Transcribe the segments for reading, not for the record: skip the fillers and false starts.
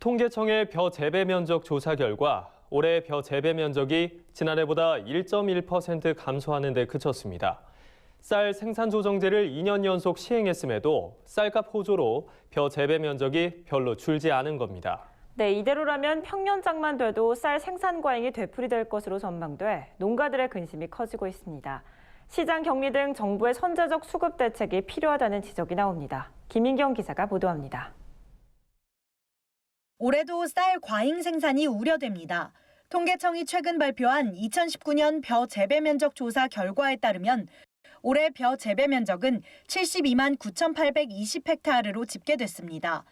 통계청의 벼 재배 면적 조사 결과 올해 벼 재배 면적이 지난해보다 1.1% 감소하는 데 그쳤습니다. 쌀 생산 조정제를 2년 연속 시행했음에도 쌀값 호조로 벼 재배 면적이 별로 줄지 않은 겁니다. 네, 이대로라면 평년장만 돼도 쌀 생산 과잉이 되풀이될 것으로 전망돼 농가들의 근심이 커지고 있습니다. 시장 격리 등 정부의 선제적 수급 대책이 필요하다는 지적이 나옵니다. 김인경 기자가 보도합니다. 올해도 쌀 과잉 생산이 우려됩니다. 통계청이 최근 발표한 2019년 벼 재배 면적 조사 결과에 따르면 올해 벼 재배 면적은 72만 9,820헥타르로 집계됐습니다.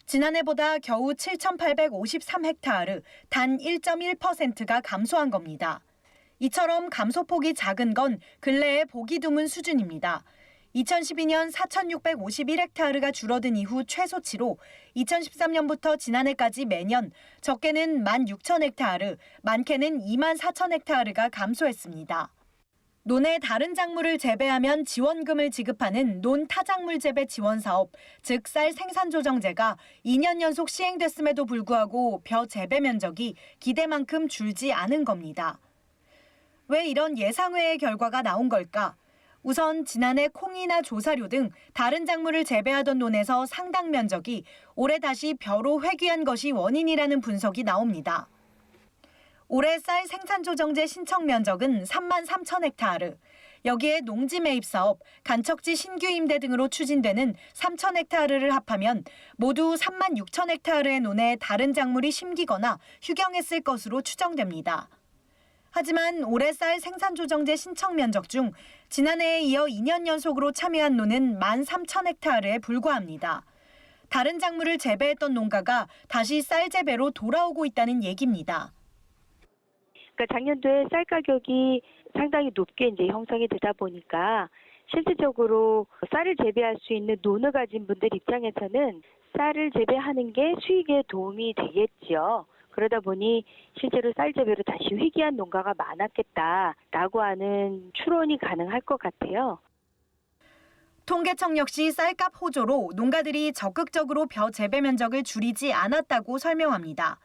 지난해보다 겨우 7,853헥타르, 단 1.1%가 감소한 겁니다. 이처럼 감소폭이 작은 건 근래에 보기 드문 수준입니다. 2012년 4,651헥타르가 줄어든 이후 최소치로 2013년부터 지난해까지 매년 적게는 16,000헥타르, 많게는 24,000헥타르가 감소했습니다. 논의 다른 작물을 재배하면 지원금을 지급하는 논타작물 재배 지원 사업, 즉 쌀 생산 조정제가 2년 연속 시행됐음에도 불구하고 벼 재배 면적이 기대만큼 줄지 않은 겁니다. 왜 이런 예상외의 결과가 나온 걸까? 우선 지난해 콩이나 조사료 등 다른 작물을 재배하던 논에서 상당 면적이 올해 다시 벼로 회귀한 것이 원인이라는 분석이 나옵니다. 올해 쌀 생산조정제 신청 면적은 3만 3천 헥타르, 여기에 농지 매입 사업, 간척지 신규 임대 등으로 추진되는 3천 헥타르를 합하면 모두 3만 6천 헥타르의 논에 다른 작물이 심기거나 휴경했을 것으로 추정됩니다. 하지만 올해 쌀 생산조정제 신청 면적 중 지난해에 이어 2년 연속으로 참여한 논은 1만 3천 헥타르에 불과합니다. 다른 작물을 재배했던 농가가 다시 쌀 재배로 돌아오고 있다는 얘기입니다. 그러니까 작년도에 쌀 가격이 상당히 높게 이제 형성이 되다 보니까 실질적으로 쌀을 재배할 수 있는 논을 가진 분들 입장에서는 쌀을 재배하는 게 수익에 도움이 되겠죠. 그러다 보니 실제로 쌀 재배로 다시 회귀한 농가가 많았겠다라고 하는 추론이 가능할 것 같아요. 통계청 역시 쌀값 호조로 농가들이 적극적으로 벼 재배 면적을 줄이지 않았다고 설명합니다.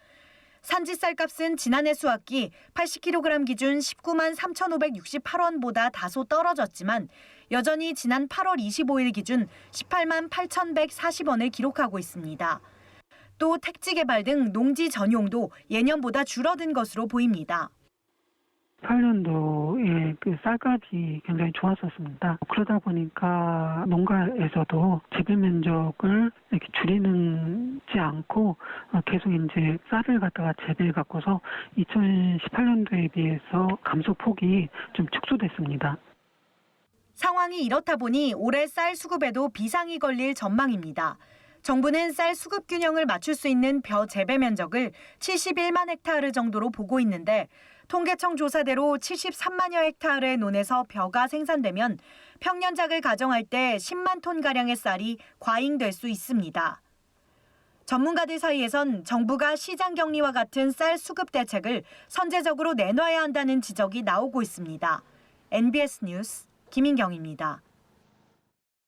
산지 쌀값은 지난해 수확기 80kg 기준 19만 3,568원보다 다소 떨어졌지만 여전히 지난 8월 25일 기준 18만 8,140원을 기록하고 있습니다. 또 택지 개발 등 농지 전용도 예년보다 줄어든 것으로 보입니다. 8년도에 그 쌀값이 굉장히 좋았었습니다. 그러다 보니까 농가에서도 재배 면적을 이렇게 줄이지 않고 계속 이제 쌀을 갖다가 재배해 갖고서 2018년도에 비해서 감소폭이 좀 축소됐습니다. 상황이 이렇다 보니 올해 쌀 수급에도 비상이 걸릴 전망입니다. 정부는 쌀 수급 균형을 맞출 수 있는 벼 재배 면적을 71만 헥타르 정도로 보고 있는데 통계청 조사대로 73만여 헥타르의 논에서 벼가 생산되면 평년작을 가정할 때 10만 톤가량의 쌀이 과잉될 수 있습니다. 전문가들 사이에선 정부가 시장 격리와 같은 쌀 수급 대책을 선제적으로 내놔야 한다는 지적이 나오고 있습니다. NBS 뉴스 김인경입니다.